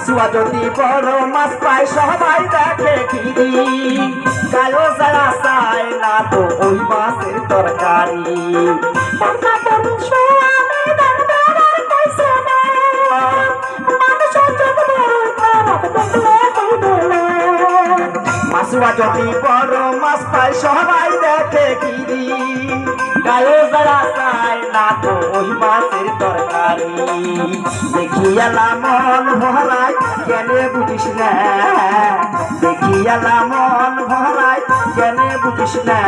মাসুয়া যদি বড় মাছ পায় সবাই দেখে ঘিরি গায়ও যারা চায় না তো ওই মাছের তরকারি মাসুয়া যদি বড় মাছ পায় সবাই দেখে ঘিরি গায়ে যারা চায় না তো ওই মাছের তরকারি দেখিয়ালা মন ভরায় কেনে বুঝিস না দেখিয়ালা মন ভরায় কেনে বুঝিস না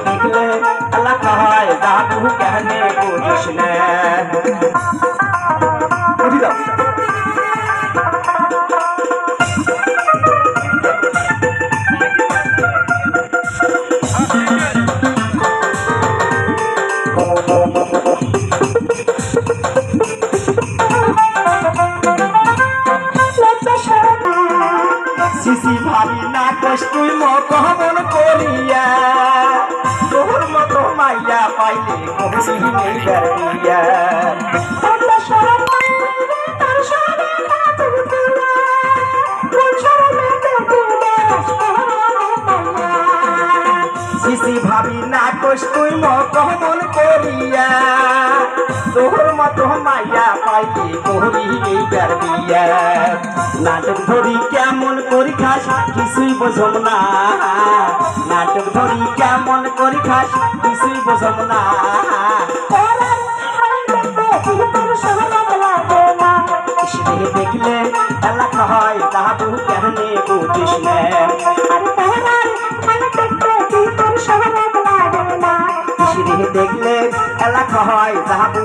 দেখলে আল্লাহ কয় দাদু কেনে বুঝিস না সিসি ভাবি না কষ্টই মকমন করিয়া তোর মতো মাইয়া পাইলে কবি নেই গারিয়া সিসি ভাবি না কষ্টই মকমন করিয়া তোর মতো মাইয়া পাইলে কবি নেই গারিয়া নাটক ধরি কেমন করি খাস কিছুই বোঝম না নাটক ধরি কেমন করি খাস কিছুই বোঝম না দেখলে এলাকা হয় দাদু কেনে বুঝিস না দেখলে এলাকা হয় দাদু